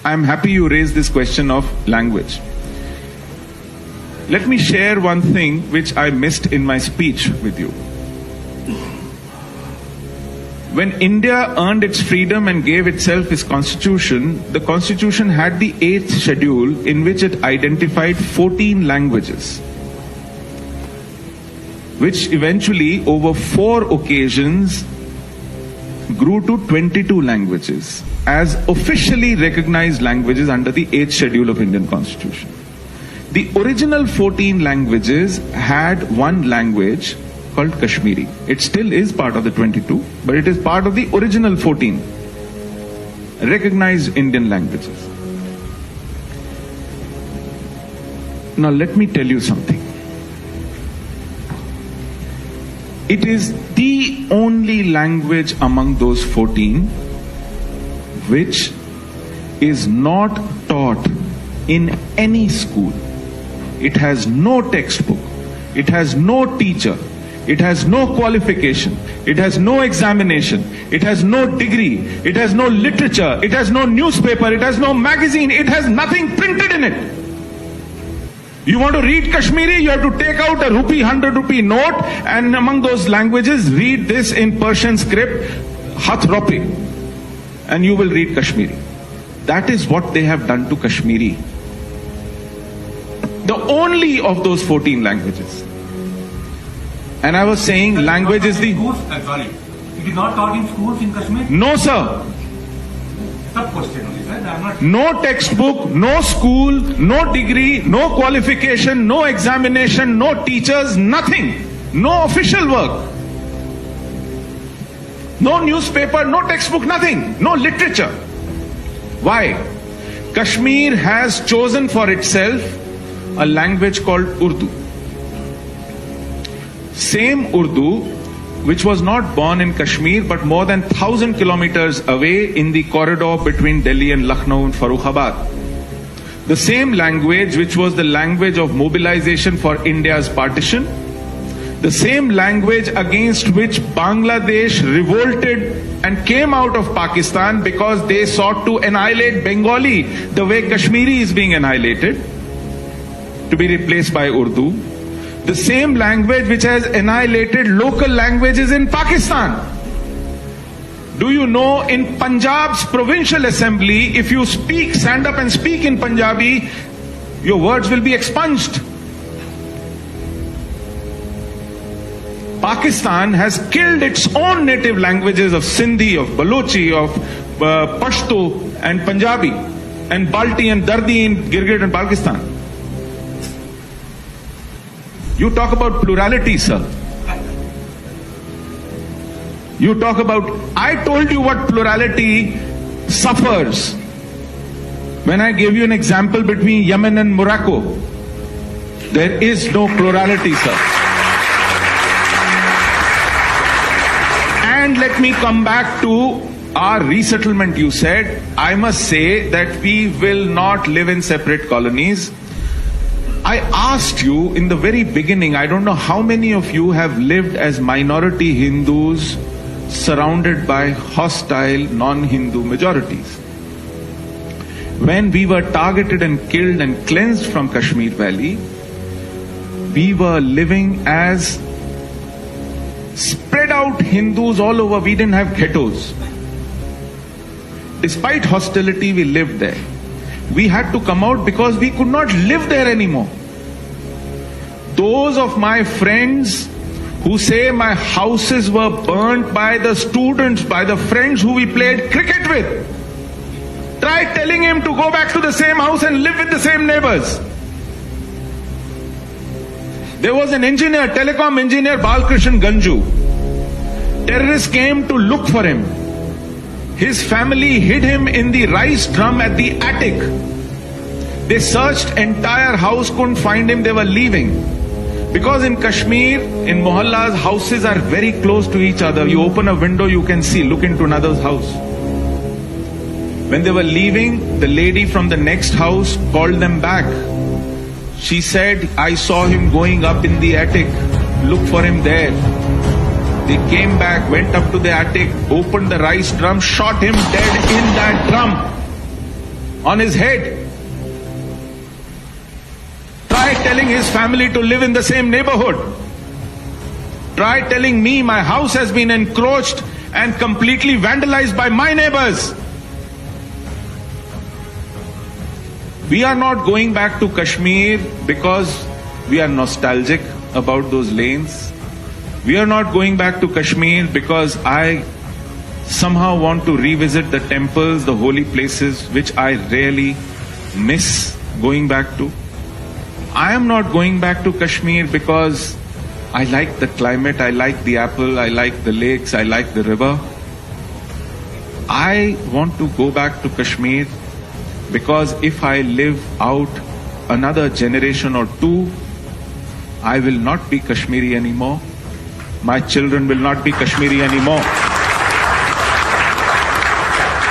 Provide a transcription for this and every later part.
I'm happy you raised this question of language. Let me share one thing which I missed in my speech with you. When India earned its freedom and gave itself its constitution, the constitution had the 8th schedule in which it identified 14 languages, which eventually over 4 occasions grew to 22 languages as officially recognized languages under the 8th schedule of Indian Constitution. The original 14 languages had one language called Kashmiri. It still is part of the 22, but it is part of the original 14 recognized Indian languages. Now let me tell you something. It is the only language among those 14 which is not taught in any school. It has no textbook. It has no teacher. It has no qualification. It has no examination. It has no degree. It has no literature. It has no newspaper. It has no magazine. It has nothing printed in it. You want to read Kashmiri, you have to take out a rupee, 100 rupee note, and among those languages, read this in Persian script, Hath Ropi, and you will read Kashmiri. That is what they have done to Kashmiri. The only of those 14 languages. And I was saying language is the... Sorry, it is not taught in schools in Kashmir? No, sir. Sub-question only, sir. No textbook, no school, no degree, no qualification, no examination, no teachers, nothing. No official work. No newspaper, no textbook, nothing. No literature. Why? Kashmir has chosen for itself a language called Urdu. Same Urdu, which was not born in Kashmir but more than 1,000 kilometers away in the corridor between Delhi and Lucknow and Farrukhabad. The same language which was the language of mobilization for India's partition. The same language against which Bangladesh revolted and came out of Pakistan because they sought to annihilate Bengali the way Kashmiri is being annihilated, to be replaced by Urdu. The same language which has annihilated local languages in Pakistan. Do you know in Punjab's provincial assembly, if you stand up and speak in Punjabi, your words will be expunged. Pakistan has killed its own native languages of Sindhi, of Balochi, of Pashto and Punjabi, and Balti and Dardi in Gilgit and Pakistan. You talk about plurality, sir. You talk about... I told you what plurality suffers when I gave you an example between Yemen and Morocco. There is no plurality, sir. And let me come back to our resettlement, you said. I must say that we will not live in separate colonies. I asked you in the very beginning, I don't know how many of you have lived as minority Hindus surrounded by hostile non-Hindu majorities. When we were targeted and killed and cleansed from Kashmir Valley, we were living as spread out Hindus all over. We didn't have ghettos. Despite hostility, we lived there. We had to come out because we could not live there anymore. Those of my friends who say my houses were burnt by the students, by the friends who we played cricket with, try telling him to go back to the same house and live with the same neighbors. There was an engineer, telecom engineer, Balkrishnan Ganju. Terrorists came to look for him. His family hid him in the rice drum at the attic. They searched entire house, couldn't find him, they were leaving. Because in Kashmir, in mohallas, houses are very close to each other. You open a window, you can see, look into another's house. When they were leaving, the lady from the next house called them back. She said, I saw him going up in the attic. Look for him there. They came back, went up to the attic, opened the rice drum, shot him dead in that drum. on his head. Try telling his family to live in the same neighborhood. Try telling me my house has been encroached and completely vandalized by my neighbors. We are not going back to Kashmir because we are nostalgic about those lanes. We are not going back to Kashmir because I somehow want to revisit the temples, the holy places, which I really miss going back to. I am not going back to Kashmir because I like the climate, I like the apple, I like the lakes, I like the river. I want to go back to Kashmir because if I live out another generation or two, I will not be Kashmiri anymore. My children will not be Kashmiri anymore.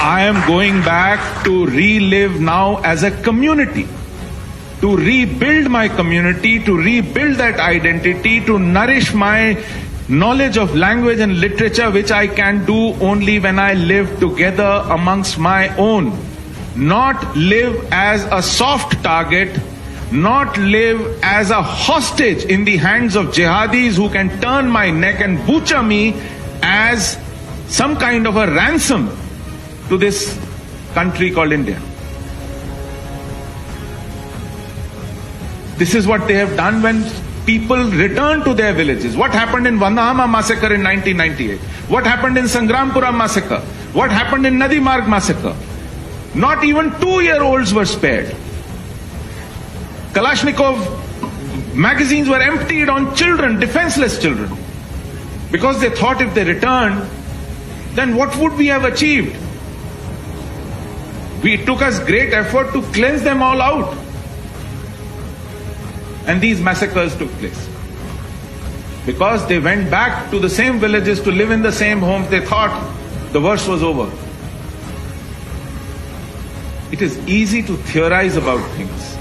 I am going back to relive now as a community, to rebuild my community, to rebuild that identity, to nourish my knowledge of language and literature, which I can do only when I live together amongst my own. Not live as a soft target, not live as a hostage in the hands of jihadis who can turn my neck and butcher me as some kind of a ransom to this country called India. This is what they have done when people return to their villages. What happened in Vandahama massacre in 1998? What happened in Sangrampura massacre? What happened in Nadi Marg massacre? Not even 2-year-olds were spared. Kalashnikov magazines were emptied on children, defenseless children. Because they thought if they returned, then what would we have achieved? It took us great effort to cleanse them all out. And these massacres took place. Because they went back to the same villages to live in the same homes, they thought the worst was over. It is easy to theorize about things.